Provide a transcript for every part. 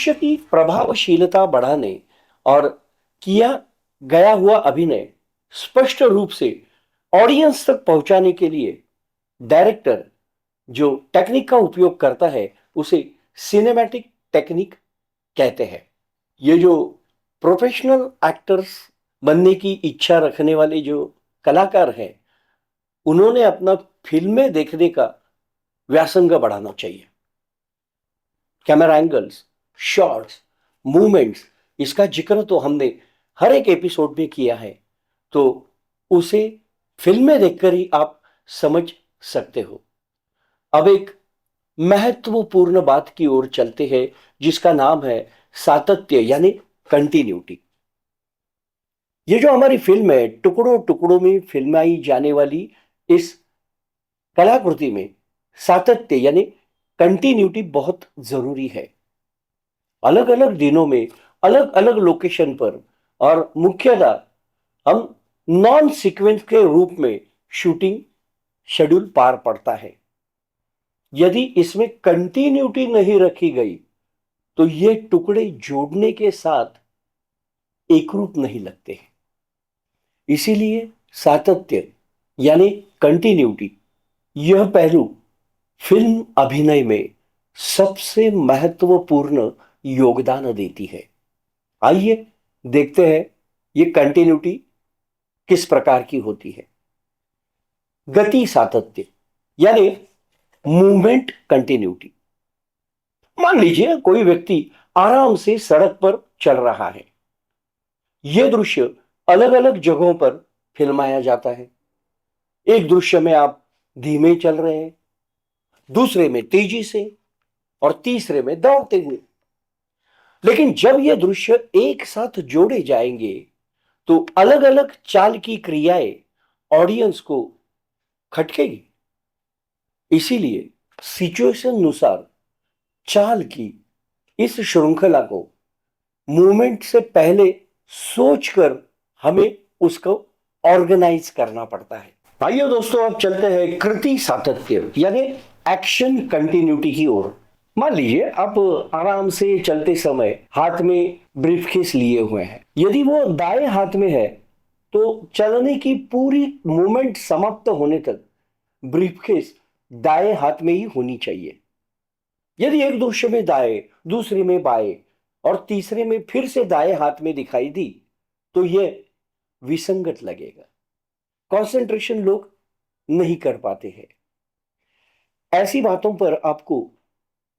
दृश्य की प्रभावशीलता बढ़ाने और किया गया हुआ अभिनय स्पष्ट रूप से ऑडियंस तक पहुंचाने के लिए डायरेक्टर जो टेक्निक का उपयोग करता है उसे सिनेमैटिक टेक्निक कहते हैं। ये जो प्रोफेशनल एक्टर्स बनने की इच्छा रखने वाले जो कलाकार हैं, उन्होंने अपना फिल्में देखने का व्यासंग बढ़ाना चाहिए। कैमरा एंगल्स, शॉट्स, मूवमेंट्स, इसका जिक्र तो हमने हर एक एपिसोड में किया है, तो उसे फिल्में देखकर ही आप समझ सकते हो। अब एक महत्वपूर्ण बात की ओर चलते हैं, जिसका नाम है सातत्य यानी कंटिन्यूटी। ये जो हमारी फिल्म है, टुकड़ों टुकड़ों में फिल्माई जाने वाली इस कलाकृति में सातत्य यानी कंटिन्यूटी बहुत जरूरी है। अलग अलग दिनों में अलग अलग लोकेशन पर और मुख्यतः हम नॉन सीक्वेंस के रूप में शूटिंग शेड्यूल पार पड़ता है। यदि इसमें कंटिन्यूटी नहीं रखी गई तो ये टुकड़े जोड़ने के साथ एकरूप नहीं लगते हैं। इसीलिए सातत्य यानी कंटिन्यूटी, यह पहलू फिल्म अभिनय में सबसे महत्वपूर्ण योगदान देती है। आइए देखते हैं ये कंटिन्यूटी किस प्रकार की होती है। गति सातत्य यानी मूवमेंट कंटिन्यूटी। मान लीजिए कोई व्यक्ति आराम से सड़क पर चल रहा है। यह दृश्य अलग अलग जगहों पर फिल्माया जाता है। एक दृश्य में आप धीमे चल रहे हैं, दूसरे में तेजी से और तीसरे में दौड़ते हुए। लेकिन जब यह दृश्य एक साथ जोड़े जाएंगे तो अलग अलग चाल की क्रियाएं ऑडियंस को खटकेगी। इसीलिए सिचुएशन अनुसार चाल की इस श्रृंखला को मूवमेंट से पहले सोचकर हमें उसको ऑर्गेनाइज करना पड़ता है। आइए दोस्तों, अब चलते हैं कृति सातत्य यानी एक्शन कंटिन्यूटी की ओर। मान लीजिए आप आराम से चलते समय हाथ में ब्रीफकेस लिए हुए हैं। यदि वो दाएं हाथ में है तो चलने की पूरी मूवमेंट समाप्त होने तक ब्रीफकेस दाएं हाथ में ही होनी चाहिए। यदि एक दृश्य में दाएं, दूसरे में बाएं और तीसरे में फिर से दाएं हाथ में दिखाई दी तो यह विसंगत लगेगा। कंसंट्रेशन लोग नहीं कर पाते हैं। ऐसी बातों पर आपको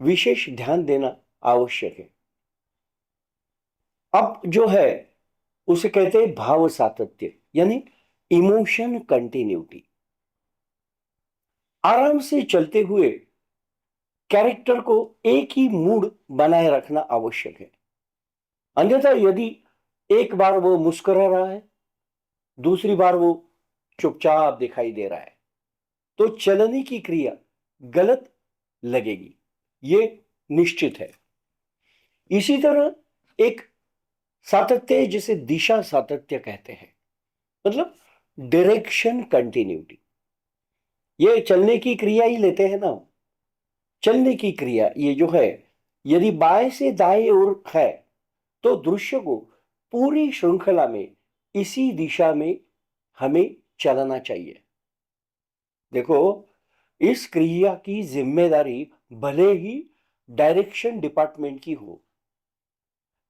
विशेष ध्यान देना आवश्यक है। अब जो है उसे कहते हैं भाव सातत्य यानी इमोशन कंटिन्यूटी। आराम से चलते हुए कैरेक्टर को एक ही मूड बनाए रखना आवश्यक है। अन्यथा यदि एक बार वो मुस्कुरा रहा है, दूसरी बार वो चुपचाप दिखाई दे रहा है, तो चलने की क्रिया गलत लगेगी, ये निश्चित है। इसी तरह एक सातत्य है जिसे दिशा सातत्य कहते हैं, मतलब डायरेक्शन कंटिन्यूटी। ये चलने की क्रिया ही लेते हैं ना। चलने की क्रिया ये जो है, यदि बाएं से दाएं ओर है तो दृश्य को पूरी श्रृंखला में इसी दिशा में हमें चलना चाहिए। देखो, इस क्रिया की जिम्मेदारी भले ही डायरेक्शन डिपार्टमेंट की हो,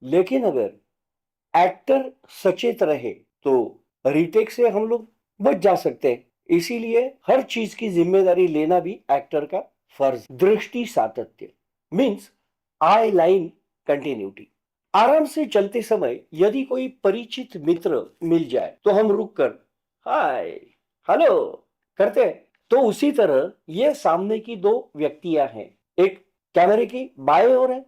लेकिन अगर एक्टर सचेत रहे तो रीटेक से हम लोग बच जा सकते हैं। इसीलिए हर चीज की जिम्मेदारी लेना भी एक्टर का फर्ज। दृष्टि सातत्य मीन्स आई लाइन कंटिन्यूटी। आराम से चलते समय यदि कोई परिचित मित्र मिल जाए तो हम रुककर हाय, हेलो करते हैं। तो उसी तरह ये सामने की दो व्यक्तियां हैं, एक कैमरे की बाएं ओर है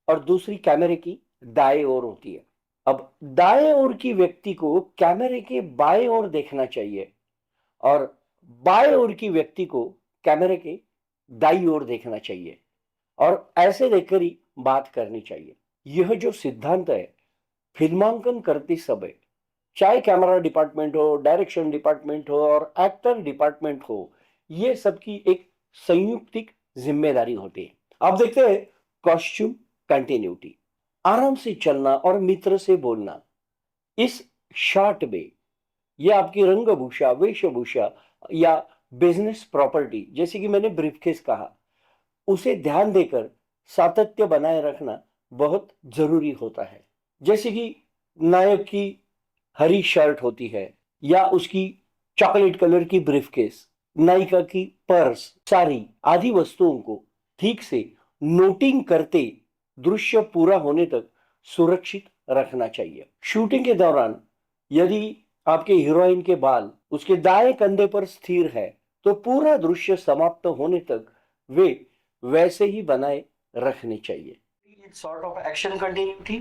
और दूसरी कैमरे की दाएं ओर होती है। अब दाएं ओर की व्यक्ति को कैमरे के बाएं ओर देखना चाहिए और बाएं ओर की व्यक्ति को कैमरे के दाईं ओर देखना चाहिए और ऐसे देखकर ही बात करनी चाहिए। यह जो सिद्धांत है, फिल्मांकन करते समय चाहे कैमरा डिपार्टमेंट हो, डायरेक्शन डिपार्टमेंट हो और एक्टर डिपार्टमेंट हो, ये सबकी एक संयुक्तिक जिम्मेदारी होती है। अब देखते हैं कॉस्ट्यूम कंटिन्यूटी। आराम से चलना और मित्र से बोलना। इस शॉट में ये आपकी रंगभूषा, वेशभूषा या बिजनेस प्रॉपर्टी, जैसे कि मैंने ब्रीफकेस कहा, उसे ध्यान देकर सातत्य बनाए रखना बहुत जरूरी होता है। जैसे कि नायक की हरी शर्ट होती है या उसकी चॉकलेट कलर की ब्रीफकेस, नायिका की पर्स, साड़ी आदि वस्तुओं को ठीक से नोटिंग करते दृश्य पूरा होने तक सुरक्षित रखना चाहिए। शूटिंग के दौरान यदि आपके हीरोइन के बाल उसके दाएं कंधे पर स्थिर है तो पूरा दृश्य समाप्त होने तक वे वैसे ही बनाए रखने चाहिए। Sort of action continuity,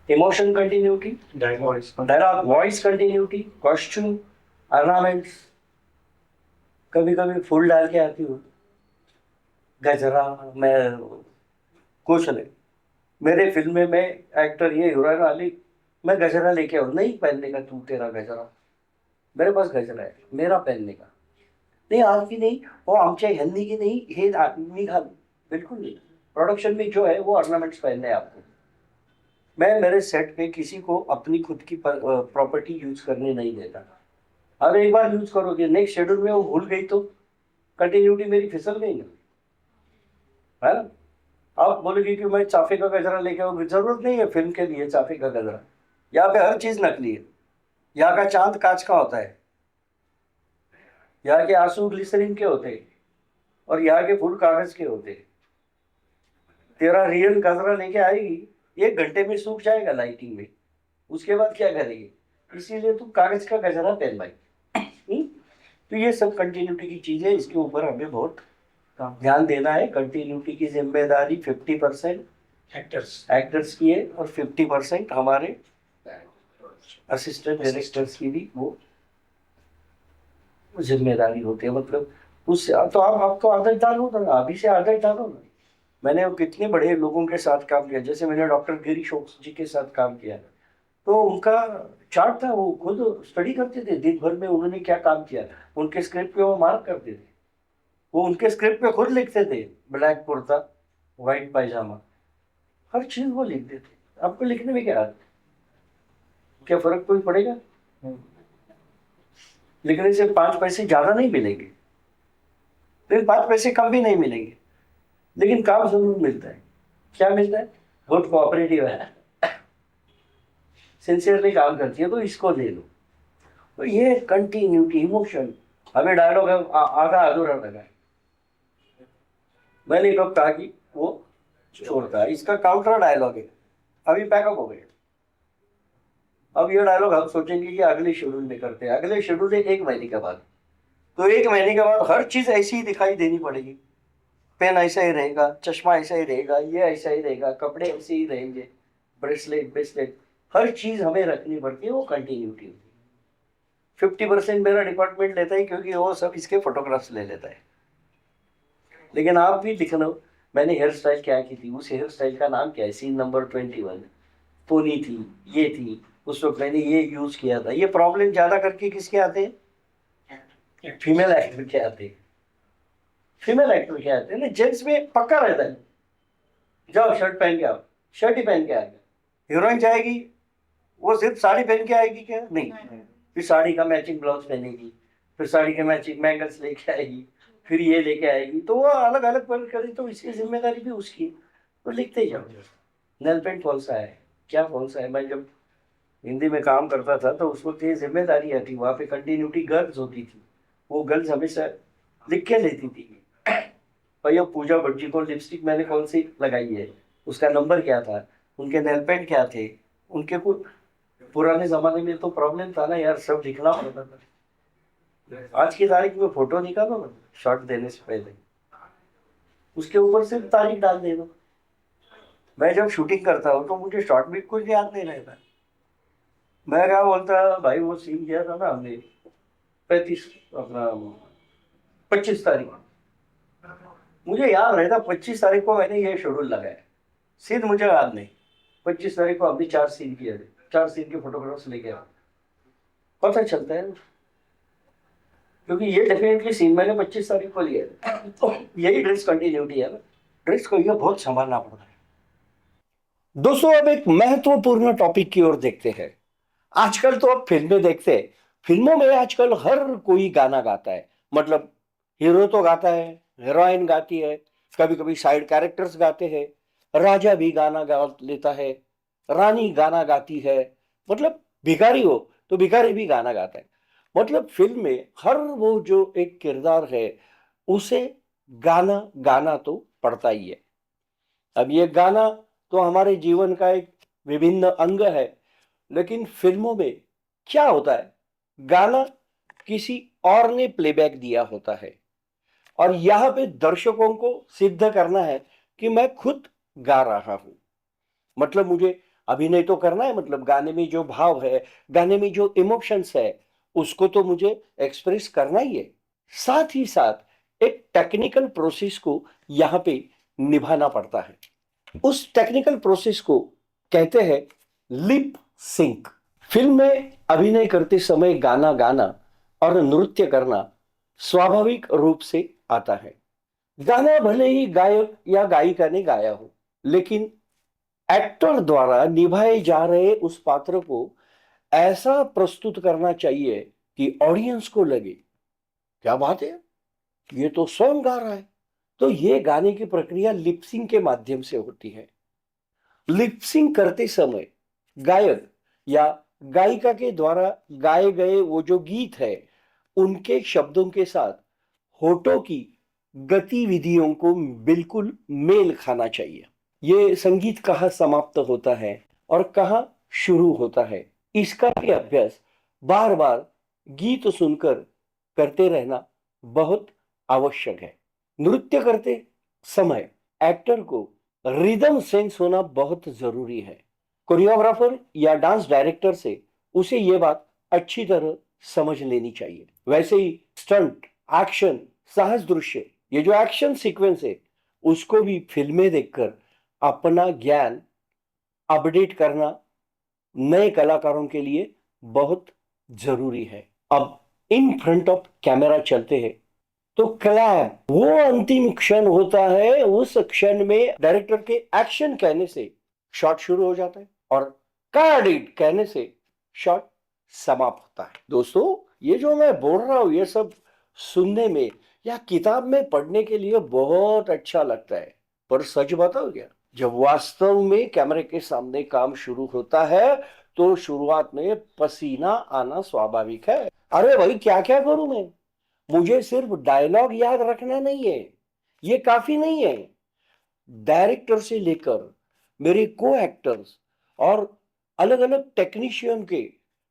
emotion continuity, dialogue voice continuity, costume, ornaments. कभी कभी फूल डाल के आती हूँ, गजरा, मैं कुछ नहीं। मेरे फिल्म में मैं एक्टर ये हीरोइन वाली, मैं गजरा लेके आऊँ, नहीं पहनने का तू तेरा गजरा, मेरे पास गजरा है मेरा पहनने का, नहीं आज की नहीं, वो आमच्या ह्यांनी की नहीं, हे मी घाल, बिल्कुल नहीं। प्रोडक्शन में जो है वो ऑर्नामेंट्स पहनने हैं आपको। मैं मेरे सेट पे किसी को अपनी खुद की प्रॉपर्टी यूज करने नहीं देता। अब एक बार यूज करोगे, नेक्स्ट शेड्यूल में वो भूल गई तो कंटिन्यूटी मेरी फिसल गई ना, है ना। आप बोलोगे कि मैं चाफे का गजरा लेके आऊँ, जरूरत नहीं है फिल्म के लिए चाफे का गजरा। यहाँ पे हर चीज नकली है। यहाँ का चांद कांच का होता है, यहाँ के आंसू ग्लिसरीन के होते हैं और यहाँ के फूल कागज के होते हैं। तेरा रियल गजरा लेके आएगी, 1 घंटे में सूख जाएगा लाइटिंग में, उसके बाद क्या करेगी, इसीलिए तू कागज का गजरा पहन भाई। तो ये सब कंटिन्यूटी की चीजें, इसके ऊपर हमें बहुत ध्यान देना है। कंटिन्यूटी की जिम्मेदारी 50% एक्टर्स की है और 50% हमारे असिस्टेंट डायरेक्टर्स की भी वो जिम्मेदारी होती है। मतलब उससे तो आपको आदत डालो ना, अभी से आदत डालो ना। मैंने कितने बड़े लोगों के साथ काम किया, जैसे मैंने डॉक्टर गिरी शोक जी के साथ काम किया, तो उनका चार्ट था, वो खुद स्टडी करते थे दिन भर में उन्होंने क्या काम किया, उनके स्क्रिप्ट पे वो मार्क करते थे, वो उनके स्क्रिप्ट पे खुद लिखते थे, ब्लैक कुर्ता व्हाइट पायजामा, हर चीज वो लिख देते। आपको लिखने में क्या फर्क कोई पड़ेगा? लिखने से 5 पैसे ज्यादा नहीं मिलेंगे, लेकिन 5 पैसे कम भी नहीं मिलेंगे, लेकिन काम जरूर मिलता है। क्या मिलता है? बहुत कोऑपरेटिव है, सिंसियरली काम करती है, तो इसको ले लो। तो ये कंटिन्यूटी, इमोशन, हमें डायलॉग आधा अधूरा लगा है, मैंने कब कहा कि वो छोड़ता है, इसका काउंटर डायलॉग है, अभी पैकअप हो गए। अब ये डायलॉग हम सोचेंगे कि अगले शेड्यूल में करते हैं, अगले शेड्यूल है 1 महीने के बाद, तो 1 महीने के बाद हर चीज ऐसी ही दिखाई देनी पड़ेगी। पेन ऐसा ही रहेगा, चश्मा ऐसा ही रहेगा, ये ऐसा ही रहेगा, कपड़े ऐसे ही रहेंगे, ब्रेसलेट ब्रेसलेट, हर चीज हमें रखनी पड़ती है। वो कंटिन्यूटी होती है। 50% मेरा डिपार्टमेंट लेता है क्योंकि वो सब इसके फोटोग्राफ्स ले लेता है। लेकिन आप भी लिख लो, मैंने हेयर स्टाइल क्या की थी, उस हेयर स्टाइल का नाम क्या है, सीन नंबर 21, पोनी थी, ये थी, उस वक्त मैंने ये यूज किया था। ये प्रॉब्लम ज्यादा करके किसके आते हैं? फीमेल एक्टर के आते हैं। फीमेल एक्टर के आते हैं ना, जेंट्स में पक्का रहता है, जाओ शर्ट पहन के आओ, शर्ट ही पहन के आ गया। हीरोइन जाएगी, वो सिर्फ साड़ी पहन के आएगी क्या? नहीं, फिर साड़ी का मैचिंग ब्लाउज पहनेगी, फिर साड़ी के मैचिंग बैंगल्स लेके आएगी, फिर ये लेके आएगी, तो वो अलग अलग पहन करेगी, तो इसकी जिम्मेदारी भी उसकी। तो लिखते ही जाओ, नेल पेंट कौन सा है, क्या कौन सा है। मैं जब हिंदी में काम करता था तो उस वक्त ये जिम्मेदारी आती, वहाँ पे कंटिन्यूटी गर्ल्स होती थी, वो गर्ल्स हमेशा लिख के लेती थी, भैया पूजा भट्ट जी को लिपस्टिक मैंने कौन सी लगाई है, उसका नंबर क्या था, उनके नेल पेंट क्या थे, उनके कुछ पुराने जमाने में तो प्रॉब्लम था ना यार, सब लिखना पड़ता था। आज की तारीख में फोटो निकालो ना शॉट देने से पहले, उसके ऊपर सिर्फ तारीख डाल दे दो। मैं जब शूटिंग करता हूँ तो मुझे शॉट भी कुछ याद नहीं रहता। मैं क्या बोलता, भाई वो सीन किया था ना हमने 35 अपना 25 तारीख, मुझे याद रहता 25 तारीख को मैंने ये शेड्यूल लगाया, सीन मुझे याद नहीं। 25 तारीख को हमने 4 सीन किए थे, 4 सीन के फोटोग्राफ्स लेके आया, पता चलता है, क्योंकि ये डेफिनेटली सीन मैंने 25 तारीख को लिया है। तो यही ड्रेस कंटिन्यूटी है ना, ड्रेस को ये बहुत संभालना पड़ता है। दोस्तों, अब एक महत्वपूर्ण टॉपिक की ओर देखते हैं। आजकल तो अब फिल्में देखते हैं। फिल्मों में आजकल हर कोई गाना गाता है। मतलब हीरो तो गाता है, हीरोइन गाती है, कभी कभी साइड कैरेक्टर्स गाते हैं, राजा भी गाना गा लेता है, रानी गाना गाती है। मतलब भिखारी हो तो भिखारी भी गाना गाता है। मतलब फिल्म में हर वो जो एक किरदार है, उसे गाना गाना तो पड़ता ही है। अब ये गाना तो हमारे जीवन का एक विभिन्न अंग है। लेकिन फिल्मों में क्या होता है, गाना किसी और ने प्लेबैक दिया होता है, और यहां पे दर्शकों को सिद्ध करना है कि मैं खुद गा रहा हूं। मतलब मुझे अभिनय तो करना है, मतलब गाने में जो भाव है, गाने में जो इमोशंस है, उसको तो मुझे एक्सप्रेस करना ही है। साथ ही साथ एक टेक्निकल प्रोसेस को यहाँ पे निभाना पड़ता है। उस टेक्निकल प्रोसेस को कहते हैं लिप सिंक। फिल्म में अभिनय करते समय गाना गाना और नृत्य करना स्वाभाविक रूप से आता है। गाना भले ही गायक या गायिका ने गाया हो, लेकिन एक्टर द्वारा निभाए जा रहे उस पात्र को ऐसा प्रस्तुत करना चाहिए कि ऑडियंस को लगे, क्या बात है, ये तो स्वयं गा रहा है। तो ये गाने की प्रक्रिया लिपसिंग के माध्यम से होती है। लिपसिंग करते समय गायक या गायिका के द्वारा गाए गए वो जो गीत है, उनके शब्दों के साथ होठों की गतिविधियों को बिल्कुल मेल खाना चाहिए। ये संगीत कहाँ समाप्त होता है और कहाँ शुरू होता है, इसका भी अभ्यास बार बार गीत सुनकर करते रहना बहुत आवश्यक है। नृत्य करते समय एक्टर को रिदम सेंस होना बहुत जरूरी है। कोरियोग्राफर या डांस डायरेक्टर से उसे यह बात अच्छी तरह समझ लेनी चाहिए। वैसे ही स्टंट, एक्शन, साहस दृश्य, ये जो एक्शन सीक्वेंस है, उसको भी फिल्में देखकर अपना ज्ञान अपडेट करना नए कलाकारों के लिए बहुत जरूरी है। अब इन फ्रंट ऑफ कैमरा चलते हैं तो क्लैप वो अंतिम क्षण होता है। उस क्षण में डायरेक्टर के एक्शन कहने से शॉट शुरू हो जाता है और कार्डिट कहने से शॉट समाप्त होता है। दोस्तों, ये जो मैं बोल रहा हूं, ये सब सुनने में या किताब में पढ़ने के लिए बहुत अच्छा लगता है, पर सच बताओ क्या, जब वास्तव में कैमरे के सामने काम शुरू होता है तो शुरुआत में पसीना आना स्वाभाविक है। अरे भाई, क्या क्या करूं मैं, मुझे सिर्फ डायलॉग याद रखना नहीं है, ये काफी नहीं है। डायरेक्टर से लेकर मेरे को एक्टर्स और अलग अलग टेक्नीशियन के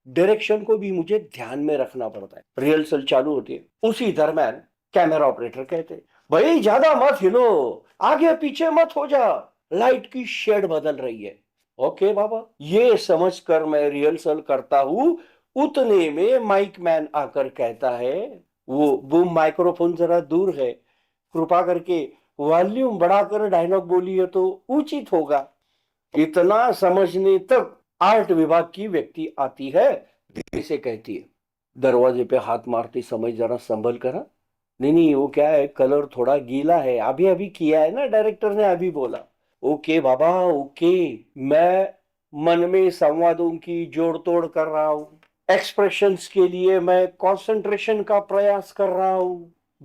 डायरेक्शन को भी मुझे ध्यान में रखना पड़ता है। रिहर्सल चालू होती है, उसी दरम्यान कैमरा ऑपरेटर कहते हैं, भाई ज्यादा मत हिलो, आगे पीछे मत हो जा, लाइट की शेड बदल रही है। ओके बाबा, ये समझकर मैं रिहर्सल करता हूं, उतने में माइक मैन आकर कहता है, वो बूम माइक्रोफोन जरा दूर है, कृपा करके वॉल्यूम बढ़ाकर डायलॉग बोलिए तो उचित होगा। इतना समझने तक आर्ट विभाग की व्यक्ति आती है, इसे कहती है, दरवाजे पे हाथ मारते समय जरा संभल कर, हाँ? नहीं नहीं, वो क्या है, कलर थोड़ा गीला है, अभी अभी किया है ना, डायरेक्टर ने अभी बोला। ओके बाबा, ओके। मैं मन में संवादों की जोड़ तोड़ कर रहा हूं, एक्सप्रेशंस के लिए मैं कंसंट्रेशन का प्रयास कर रहा हूं,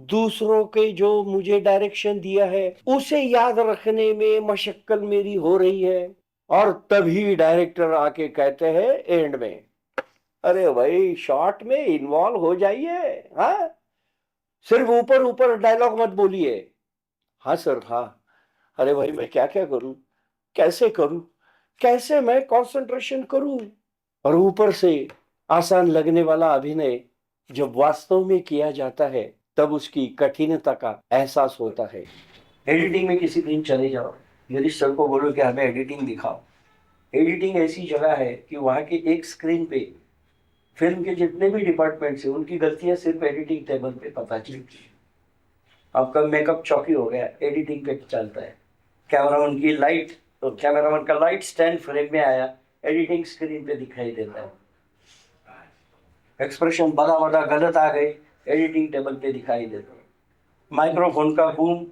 दूसरों के जो मुझे डायरेक्शन दिया है उसे याद रखने में मशक्कत मेरी हो रही है। और तभी डायरेक्टर आके कहते हैं एंड में, अरे भाई शॉर्ट में इन्वॉल्व हो जाइए, हाँ, सिर्फ ऊपर ऊपर डायलॉग मत बोलिए। हाँ सर, हाँ। अरे भाई, मैं क्या क्या करूं, कैसे करूं, कैसे मैं कंसंट्रेशन करूं। और ऊपर से आसान लगने वाला अभिनय जब वास्तव में किया जाता है, तब उसकी कठिनता का एहसास होता है। एडिटिंग में किसी दिन चले जाओ, यदि सर को बोलो कि हमें एडिटिंग दिखाओ। एडिटिंग ऐसी जगह है कि वहां के एक स्क्रीन पे फिल्म के जितने भी डिपार्टमेंट्स हैं, उनकी गलतियां सिर्फ एडिटिंग टेबल पे पता चलती है। आपका मेकअप चौकी हो गया, एडिटिंग पे चलता है। कैमरामैन की लाइट, तो कैमरामैन का लाइट स्टैंड फ्रेम में आया, एडिटिंग स्क्रीन पे दिखाई देता है। एक्सप्रेशन बड़ा बड़ा गलत आ गए, एडिटिंग टेबल पे दिखाई देता है। माइक्रोफोन का बूम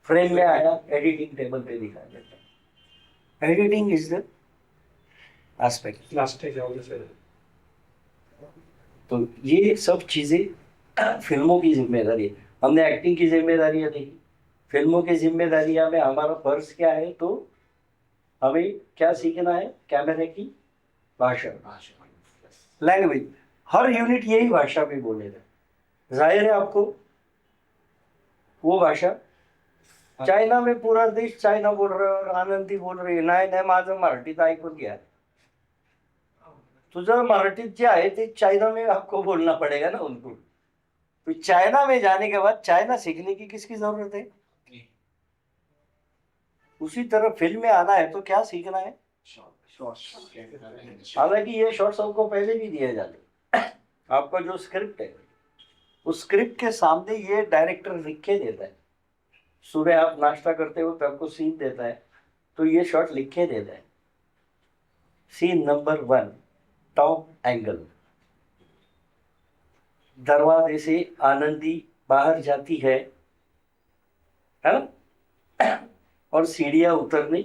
फ्रेम में आया, एडिटिंग टेबल पे दिखाई देता है। Editing is the aspect. तो ये सब चीजें फिल्मों की जिम्मेदारी है। हमने एक्टिंग की जिम्मेदारियां देखी, फिल्मों की जिम्मेदारियां में हमारा फर्ज क्या है, तो हमें क्या सीखना है, कैमरे की भाषा, लैंग्वेज। हर यूनिट यही भाषा में बोलेगा, जाहिर है आपको वो भाषा। चाइना में पूरा देश चाइना बोल रहा है और आनंदी बोल रही है, नाही नाही माझं मराठीत ऐकून घ्या। तुझं मराठीत जे आहे ते चाइना में आपको बोलना पड़ेगा ना उनको। तो चाइना में जाने के बाद चाइना सीखने की किसकी जरूरत है? उसी तरह फिल्म में आना है तो क्या सीखना है? हालांकि ये शॉर्ट्स सबको पहले भी दिए जाते। आपका जो स्क्रिप्ट है, उस स्क्रिप्ट के सामने ये डायरेक्टर लिख के देता है। सुबह आप नाश्ता करते हो तो आपको सीन देता है, तो ये शॉट लिख के देता है। Scene number 1, top angle. दरवाजे से आनंदी बाहर जाती है ना, और सीढ़ियां उतरने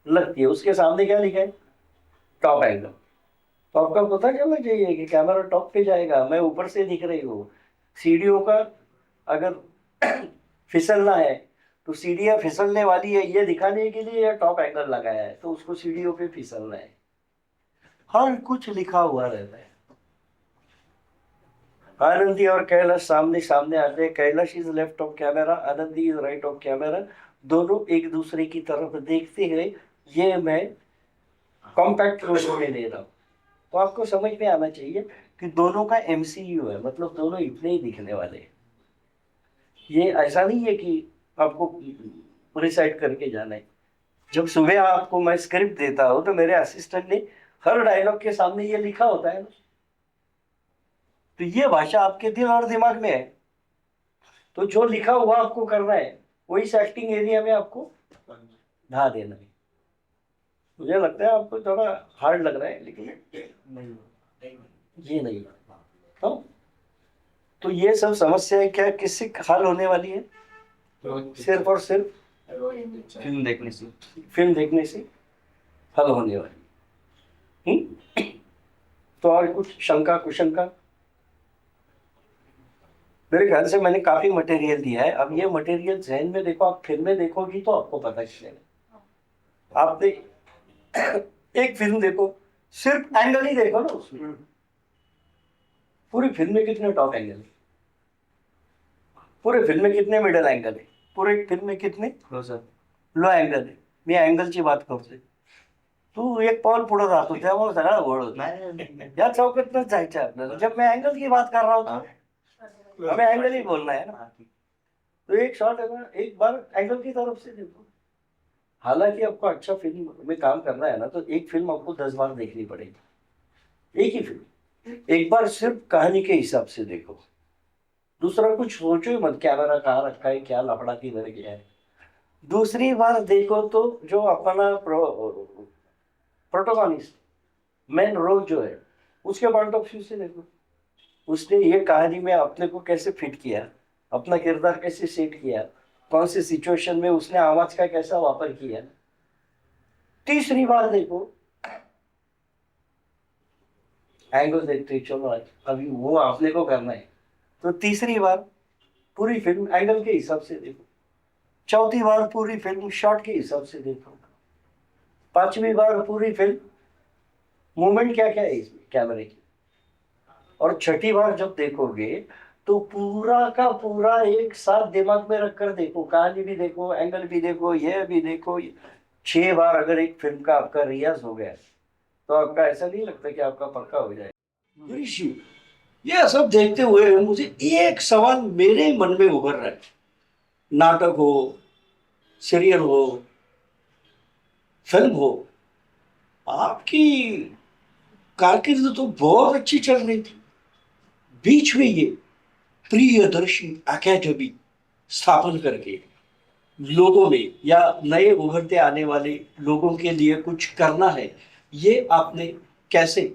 लगती है। उसके सामने क्या लिखा है? Top angle. तो आपका पता चलना चाहिए कि कैमरा टॉप पे जाएगा, मैं ऊपर से दिख रही हूँ। सीढ़ियों का अगर फिसलना है तो सीढ़ियां फिसलने वाली है ये दिखाने के लिए या टॉप एंगल लगाया है, तो उसको सीढ़ियों पे फिसलना है। हर कुछ लिखा हुआ रहता है। आनंदी और कैलाश सामने सामने आते हैं। Kailash is left of camera, Anandi is right of camera. दोनों एक दूसरे की तरफ देखते हुए, ये मैं कॉम्पैक्ट रूप में दे रहा हूँ। तो आपको समझ में आना चाहिए कि दोनों का MCU है, मतलब दोनों इतने ही दिखने वाले हैं। ये ऐसा नहीं है कि आपको रिसाइट करके जाना है। जब सुबह आपको मैं स्क्रिप्ट देता हूँ तो मेरे असिस्टेंट ने हर डायलॉग के सामने ये लिखा होता है ना। तो ये भाषा आपके दिल और दिमाग में है, तो जो लिखा हुआ आपको करना है वही एक्टिंग एरिया में आपको ढा देना है। मुझे लगता है आपको थोड़ा हार्ड लग रहा है, लेकिन ये नहीं। तो ये सब समस्याएं क्या किससे हल होने वाली है? सिर्फ और सिर्फ फिल्म देखने से हल होने वाली। तो और कुछ शंका कुशंका? मेरे ख्याल से मैंने काफी मटेरियल दिया है। अब ये मटेरियल जहन में देखो, आप फिल्में देखोगी तो आपको पता चलेगा। आपने एक फिल्म देखो, सिर्फ एंगल ही देखो ना उसमें। पूरी फिल्म में कितने टॉप एंगल है, पूरे फिल्म में कितने मिडल एंगल है, पूरे फिल्म में कितने लो एंगल आहे। मी अँगलची बात करतोय, तू एक पाऊल पुढे जातो त्यामुळे सगळा घोळ होतो। या चौकतनच जायचं आपल्याला। जब मैं एंगल की बात कर रहा हूँ तो हमें एंगल ही बोलना है ना। तो एक शॉट है ना, एक बार एंगल की तरफ से देखो। हालांकि आपको अच्छा फिल्म में काम करना है ना, तो एक फिल्म आपको 10 बार देखनी पड़ेगी। एक ही फिल्म एक बार सिर्फ कहानी के हिसाब से देखो, दूसरा कुछ सोचो ही मत कैमरा कहाँ रखा है, क्या लफड़ा किधर गया है। दूसरी बार देखो तो जो अपना प्रोटोगॉनिस्ट मेन रोल जो है उसके पॉइंट ऑफ व्यू से देखो, उसने ये कहानी में अपने को कैसे फिट किया, अपना किरदार कैसे सेट किया, कौन सी सिचुएशन में उसने आवाज का कैसा वापर किया। तीसरी बार देखो, एंगल देखते चलो आज अभी वो अपने को करना है, तो तीसरी बार पूरी फिल्म एंगल के हिसाब से देखो। चौथी बार पूरी फिल्म शॉट के हिसाब से देखो। पांचवी बार पूरी फिल्म मूवमेंट क्या क्या है इसमें कैमरे की। और छठी बार जब देखोगे तो पूरा का पूरा एक साथ दिमाग में रखकर देखो, कहानी भी देखो, एंगल भी देखो, ये भी देखो। 6 बार अगर एक फिल्म का आपका रियाज हो गया तो आपका ऐसा नहीं लगता कि आपका पक्का हो जाएगा। ऋषि, ये सब देखते हुए मुझे एक सवाल मेरे मन में उभर रहा है। नाटक हो, सीरियल हो, फिल्म हो, आपकी कारकिर्द तो बहुत अच्छी चल रही थी। बीच में ये प्रियदर्शी अकेडमी स्थापन करके लोगों में या नए उभरते आने वाले लोगों के लिए कुछ करना है, ये आपने कैसे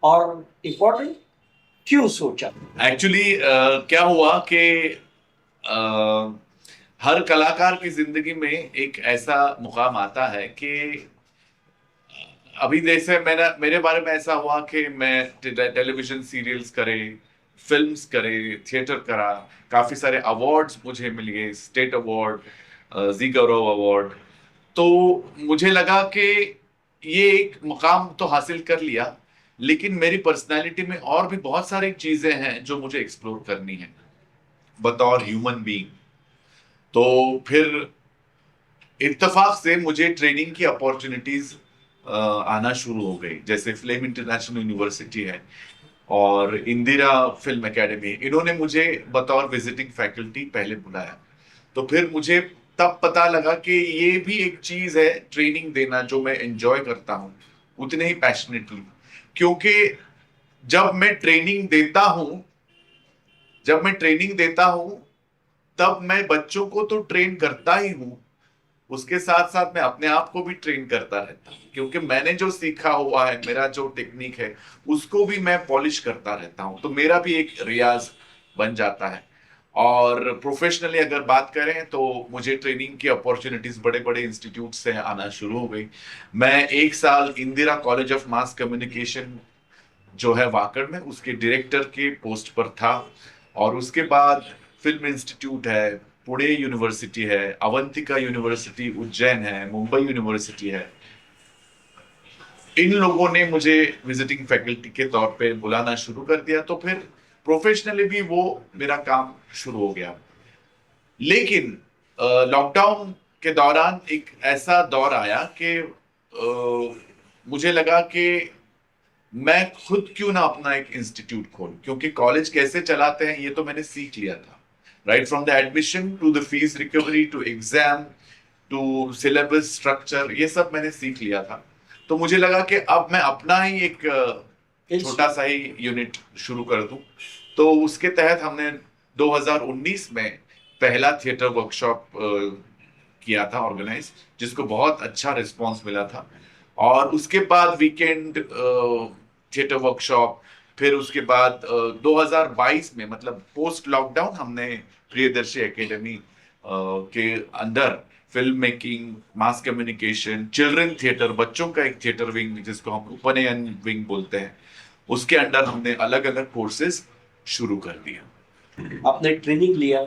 और इम्पोर्टेंट क्यों सोचा? एक्चुअली क्या हुआ कि अ, हर कलाकार की जिंदगी में एक ऐसा मुकाम आता है कि अभी जैसे मेरे बारे में ऐसा हुआ कि मैं टेलीविजन सीरियल्स करे, फिल्म्स करे, थिएटर करा, काफी सारे अवार्ड्स मुझे मिल गए, स्टेट अवार्ड, जी गौरव अवार्ड। तो मुझे लगा कि ये एक मुकाम तो हासिल कर लिया, लेकिन मेरी पर्सनालिटी में और भी बहुत सारी चीजें हैं जो मुझे एक्सप्लोर करनी है बतौर ह्यूमन बीइंग। तो फिर इत्तेफाक से मुझे ट्रेनिंग की अपॉर्चुनिटीज आना शुरू हो गई, जैसे फिल्म इंटरनेशनल यूनिवर्सिटी है और इंदिरा फिल्म एकेडमी, इन्होंने मुझे बतौर विजिटिंग फैकल्टी पहले बुलाया। तो फिर मुझे तब पता लगा कि ये भी एक चीज है, ट्रेनिंग देना, जो मैं एंजॉय करता हूँ उतने ही पैशनेटली। क्योंकि जब मैं ट्रेनिंग देता हूँ जब मैं ट्रेनिंग देता हूँ तब मैं बच्चों को तो ट्रेन करता ही हूँ, उसके साथ साथ मैं अपने आप को भी ट्रेन करता रहता हूँ, क्योंकि मैंने जो सीखा हुआ है, मेरा जो टेक्निक है, उसको भी मैं पॉलिश करता रहता हूँ, तो मेरा भी एक रियाज बन जाता है। और प्रोफेशनली अगर बात करें तो मुझे ट्रेनिंग की अपॉर्चुनिटीज बड़े बड़े इंस्टीट्यूट से आना शुरू हो गई। मैं एक साल Indira college of mass communication जो है वाकड़ में, उसके डायरेक्टर के पोस्ट पर था। और उसके बाद फिल्म इंस्टीट्यूट है, पुणे यूनिवर्सिटी है, अवंतिका यूनिवर्सिटी उज्जैन है, मुंबई यूनिवर्सिटी है, इन लोगों ने मुझे विजिटिंग फैकल्टी के तौर पे बुलाना शुरू कर दिया। तो फिर प्रोफेशनली भी वो मेरा काम शुरू हो गया। लेकिन लॉकडाउन के दौरान एक ऐसा दौर आया कि मुझे लगा कि मैं खुद क्यों ना अपना एक इंस्टीट्यूट खोल, क्योंकि कॉलेज कैसे चलाते हैं ये तो मैंने सीख लिया था, right from the admission to the fees recovery to exam to syllabus structure, ये सब मैंने सीख लिया था। तो मुझे लगा कि अब मैं अपना ही एक छोटा सा ही यूनिट शुरू कर दूं। तो उसके तहत हमने 2019 में पहला थिएटर वर्कशॉप किया था ऑर्गेनाइज, जिसको बहुत अच्छा रिस्पांस मिला था। और उसके बाद वीकेंड थिएटर वर्कशॉप, फिर उसके बाद 2022 में, मतलब पोस्ट लॉकडाउन, हमने प्रियदर्शी एकेडमी के अंदर film making, mass communication, children theatre, बच्चों का एक थिएटर विंग जिसको हम उपनयन विंग बोलते हैं, उसके अंडर हमने अलग अलग कोर्सेज शुरू कर दिए। आपने ट्रेनिंग लिया,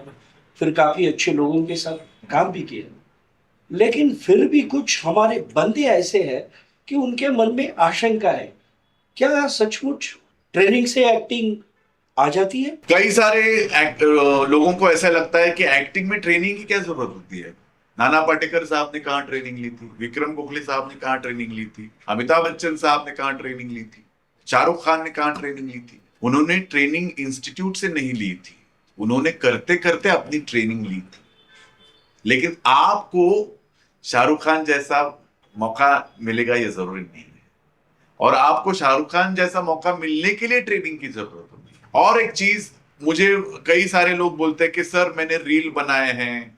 फिर काफी अच्छे लोगों के साथ काम भी किया, लेकिन फिर भी कुछ हमारे बंदे ऐसे हैं कि उनके मन में आशंका है। क्या सचमुच ट्रेनिंग से एक्टिंग आ जाती है? कई सारे लोगों को ऐसा लगता है कि एक्टिंग में ट्रेनिंग की क्या जरूरत होती है। नाना पाटेकर साहब ने कहाँ ट्रेनिंग ली थी, विक्रम कोहली साहब ने कहाँ ट्रेनिंग ली थी, अमिताभ बच्चन साहब ने कहाँ ट्रेनिंग ली थी, शाहरुख खान ने कहाँ ट्रेनिंग ली थी। उन्होंने ट्रेनिंग इंस्टीट्यूट से नहीं ली थी, उन्होंने करते करते अपनी ट्रेनिंग ली थी। लेकिन आपको शाहरुख खान जैसा मौका मिलेगा ये जरूरी नहीं है, और आपको शाहरुख खान जैसा मौका मिलने के लिए ट्रेनिंग की जरूरत होती है। और एक चीज, मुझे कई सारे लोग बोलते हैं कि सर मैंने रील बनाए हैं,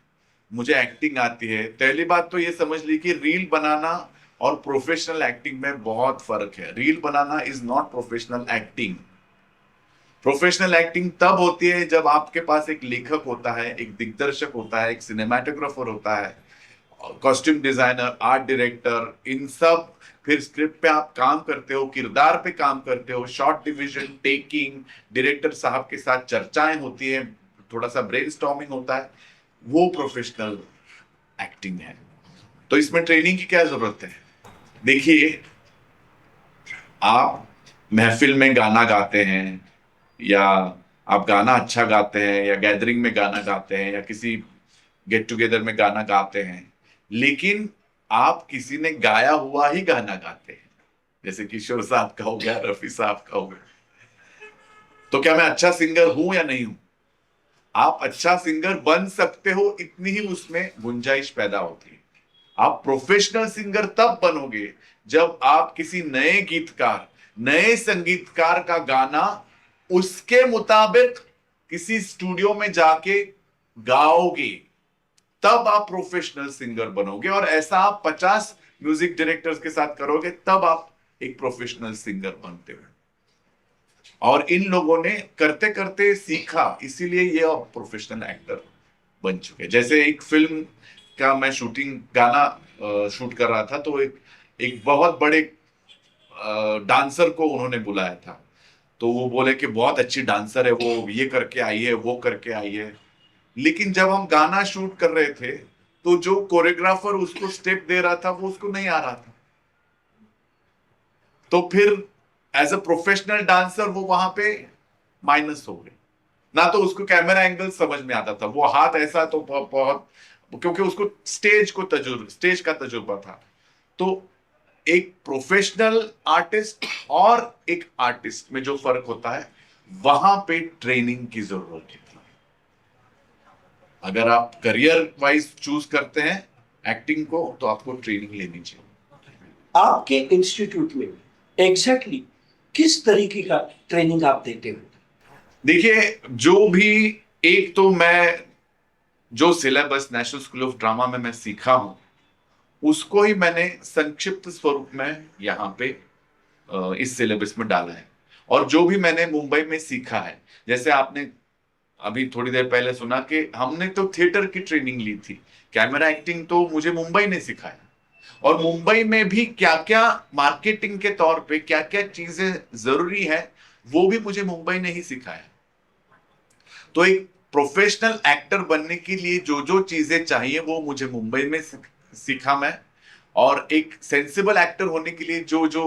मुझे एक्टिंग आती है। पहली बात तो ये समझ ली कि रील बनाना और प्रोफेशनल एक्टिंग में बहुत फर्क है। Reel banana is not professional acting. Professional acting तब होती है जब आपके पास एक लेखक होता है, एक दिग्दर्शक होता है, एक सिनेमाटोग्राफर होता है, कॉस्ट्यूम डिजाइनर, आर्ट डायरेक्टर, इन सब, फिर स्क्रिप्ट पे आप काम करते हो, किरदार पे काम करते हो, शॉट डिवीजन, टेकिंग, डायरेक्टर साहब के साथ चर्चाएं होती है, थोड़ा सा ब्रेनस्टॉर्मिंग होता है, वो प्रोफेशनल एक्टिंग है। तो इसमें ट्रेनिंग की क्या जरूरत है? देखिए, आप महफिल में गाना गाते हैं, या आप गाना अच्छा गाते हैं, या गैदरिंग में गाना गाते हैं, या किसी गेट टुगेदर में गाना गाते हैं, लेकिन आप किसी ने गाया हुआ ही गाना गाते हैं, जैसे किशोर साहब का हो गया, रफी साहब का हो गया, तो क्या मैं अच्छा सिंगर हूं या नहीं हूं? आप अच्छा सिंगर बन सकते हो, इतनी ही उसमें गुंजाइश पैदा होती है। आप प्रोफेशनल सिंगर तब बनोगे जब आप किसी नए गीतकार, नए संगीतकार का गाना उसके मुताबिक किसी स्टूडियो में जाके गाओगे, तब आप प्रोफेशनल सिंगर बनोगे। और ऐसा आप 50 म्यूजिक डायरेक्टर्स के साथ करोगे, तब आप एक प्रोफेशनल सिंगर बनते हो। और इन लोगों ने करते करते सीखा, इसीलिए ये अब प्रोफेशनल एक्टर बन चुके हैं। जैसे एक फिल्म का मैं गाना शूट कर रहा था, तो एक एक बहुत बड़े डांसर को उन्होंने बुलाया था। तो वो बोले कि बहुत अच्छी डांसर है वो, ये करके आई है, वो करके आई है। लेकिन जब हम गाना शूट कर रहे थे, तो जो कोरियोग्राफर उसको स्टेप दे रहा था वो उसको नहीं आ रहा था। तो फिर एज अ प्रोफेशनल डांसर वो वहां पे माइनस हो गए। ना तो उसको कैमरा एंगल समझ में आता था, वो हाथ ऐसा तो बहुत, क्योंकि उसको स्टेज का तजुर्बा था। तो एक प्रोफेशनल आर्टिस्ट और एक आर्टिस्ट में जो फर्क होता है, वहां पे ट्रेनिंग की जरूरत होती है। अगर आप करियर वाइज चूज करते हैं एक्टिंग को, तो आपको ट्रेनिंग लेनी चाहिए। आपके इंस्टीट्यूट में एग्जैक्टली किस तरीके का ट्रेनिंग आप देते हो? देखिए, जो भी, एक तो मैं जो syllabus national school of drama में मैं सीखा हूं, उसको ही मैंने संक्षिप्त स्वरूप में यहाँ पे इस सिलेबस में डाला है। और जो भी मैंने मुंबई में सीखा है, जैसे आपने अभी थोड़ी देर पहले सुना कि हमने तो थिएटर की ट्रेनिंग ली थी, कैमरा एक्टिंग तो मुझे मुंबई ने सिखाया। और मुंबई में भी क्या क्या मार्केटिंग के तौर पे क्या क्या चीजें जरूरी है, वो भी मुझे मुंबई ने ही सिखाया। तो एक प्रोफेशनल एक्टर बनने के लिए जो जो चीजें चाहिए वो मुझे मुंबई में सीखा मैं। और एक सेंसिबल एक्टर होने के लिए जो जो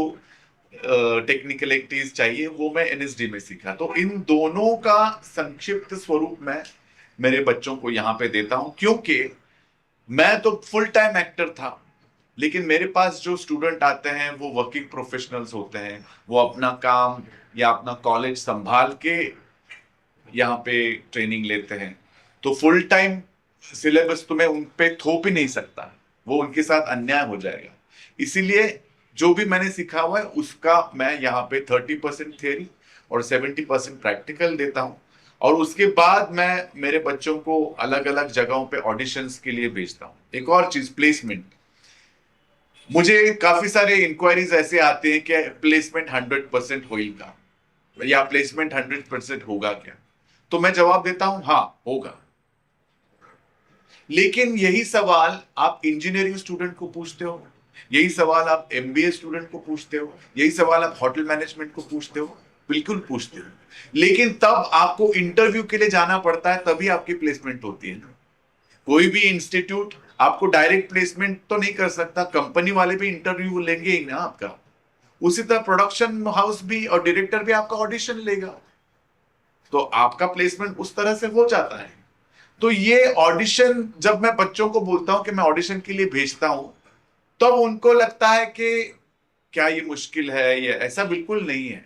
टेक्निकलिटीज चाहिए वो मैं एनएसडी में सीखा। तो इन दोनों का संक्षिप्त स्वरूप मैं मेरे बच्चों को यहाँ पे देता हूं, क्योंकि मैं तो फुल टाइम एक्टर था, लेकिन मेरे पास जो स्टूडेंट आते हैं वो वर्किंग प्रोफेशनल्स होते हैं। वो अपना काम या अपना कॉलेज संभाल के यहाँ पे ट्रेनिंग लेते हैं। तो फुल टाइम सिलेबस तो मैं उन पे थोप ही नहीं सकता, वो उनके साथ अन्याय हो जाएगा। इसीलिए जो भी मैंने सीखा हुआ है उसका मैं यहाँ पे 30% थियरी और 70% प्रैक्टिकल देता हूँ। और उसके बाद मैं मेरे बच्चों को अलग अलग जगहों पे ऑडिशंस के लिए भेजता हूँ। एक और चीज, प्लेसमेंट। मुझे काफी सारे इंक्वायरीज ऐसे आते हैं कि प्लेसमेंट 100% होगा, या प्लेसमेंट 100% होगा क्या? तो मैं जवाब देता हूं, हाँ होगा। लेकिन यही सवाल आप इंजीनियरिंग स्टूडेंट को पूछते हो, यही सवाल आप एमबीए स्टूडेंट को पूछते हो, यही सवाल आप होटल मैनेजमेंट को पूछते हो, बिल्कुल पूछते हो। लेकिन तब आपको इंटरव्यू के लिए जाना पड़ता है, तभी आपकी प्लेसमेंट होती है। कोई भी इंस्टीट्यूट आपको डायरेक्ट प्लेसमेंट तो नहीं कर सकता, कंपनी वाले भी इंटरव्यू लेंगे ही ना आपका। उसी तरह प्रोडक्शन हाउस भी और डायरेक्टर भी आपका ऑडिशन लेगा, तो आपका प्लेसमेंट उस तरह से हो जाता है। तो ये ऑडिशन, जब मैं बच्चों को बोलता हूं कि मैं ऑडिशन के लिए भेजता हूं, तब तो उनको लगता है कि क्या ये मुश्किल है, ये ऐसा बिल्कुल नहीं है।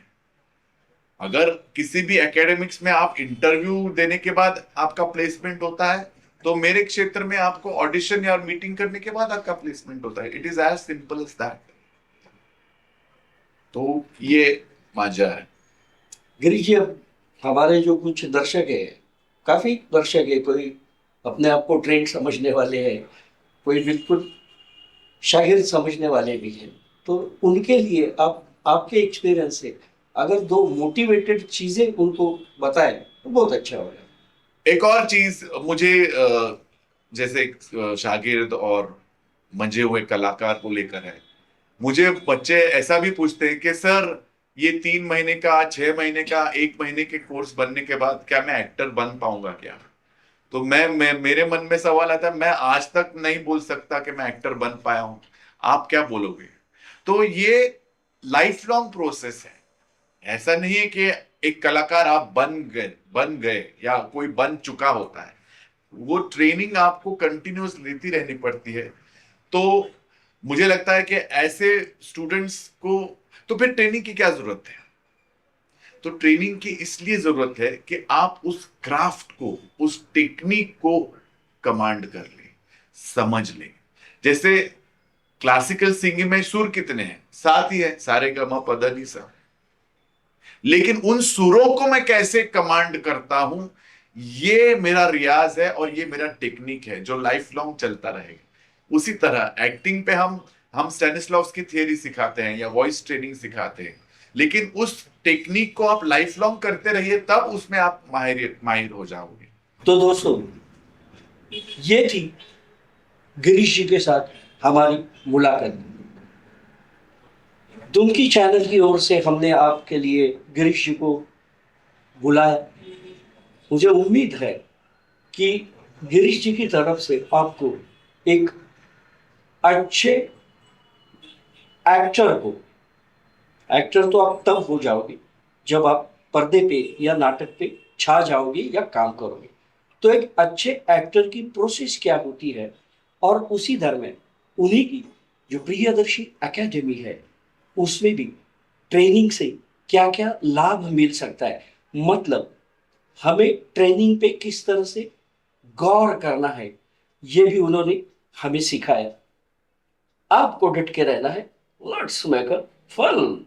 अगर किसी भी एकेडमिक्स में आप इंटरव्यू देने के बाद आपका प्लेसमेंट होता है, तो मेरे क्षेत्र में आपको ऑडिशन या मीटिंग करने के बाद आपका प्लेसमेंट होता है। It is as simple as that. तो ये माजरा है। गिरीश जी, अब हमारे जो कुछ दर्शक है, काफी दर्शक है, कोई अपने आप को ट्रेंड समझने वाले हैं, कोई बिल्कुल शागिर्द समझने वाले भी हैं। तो उनके लिए आप, आपके एक्सपीरियंस से अगर दो मोटिवेटेड चीजें उनको बताएं तो बहुत अच्छा होगा। एक और चीज मुझे जैसे एक शागिर्द और मंझे हुए कलाकार को लेकर है, मुझे बच्चे ऐसा भी पूछते हैं कि सर, ये 3 महीने का, 6 महीने का, 1 महीने के कोर्स बनने के बाद क्या मैं एक्टर बन पाऊंगा क्या? तो मैं मेरे मन में सवाल आता है, मैं आज तक नहीं बोल सकता कि मैं एक्टर बन पाया हूं, आप क्या बोलोगे? तो ये लाइफ लॉन्ग प्रोसेस है। ऐसा नहीं है कि एक कलाकार आप बन गए या कोई बन चुका होता है। वो ट्रेनिंग आपको कंटिन्यूस लेती रहनी पड़ती है। तो मुझे लगता है कि ऐसे स्टूडेंट्स को, तो फिर ट्रेनिंग की क्या जरूरत है? तो ट्रेनिंग की इसलिए जरूरत है कि आप उस क्राफ्ट को, उस टेक्निक को कमांड कर ले, समझ ले। जैसे क्लासिकल सिंगिंग में सुर कितने हैं? 7 ही है, सारे ग म प ध नि सा। लेकिन उन सुरों को मैं कैसे कमांड करता हूं, ये मेरा रियाज है और ये मेरा टेक्निक है जो लाइफ लॉन्ग चलता रहेगा। उसी तरह एक्टिंग पे हम स्टैनिस्लॉव्स की थियरी सिखाते हैं या वॉइस ट्रेनिंग सिखाते हैं, लेकिन उस टेक्निक को आप लाइफ लॉन्ग करते रहिए, तब उसमें आप माहिर माहिर हो जाओगे। तो दोस्तों, ये थी गिरीश जी के साथ हमारी मुलाकात। दुमकी चैनल की ओर से हमने आपके लिए गिरीश जी को बुलाया। मुझे उम्मीद है कि गिरीश जी की तरफ से आपको एक अच्छे एक्टर को, एक्टर तो आप तब हो जाओगे जब आप पर्दे पे या नाटक पे छा जाओगे या काम करोगे। तो एक अच्छे एक्टर की प्रोसेस क्या होती है, और उसी दर में उन्हीं की जो प्रियदर्शी एकेडमी है उसमें भी ट्रेनिंग से क्या क्या लाभ मिल सकता है, मतलब हमें ट्रेनिंग पे किस तरह से गौर करना है, ये भी उन्होंने हमें सिखाया। आपको डट के रहना है। Let's make a fun.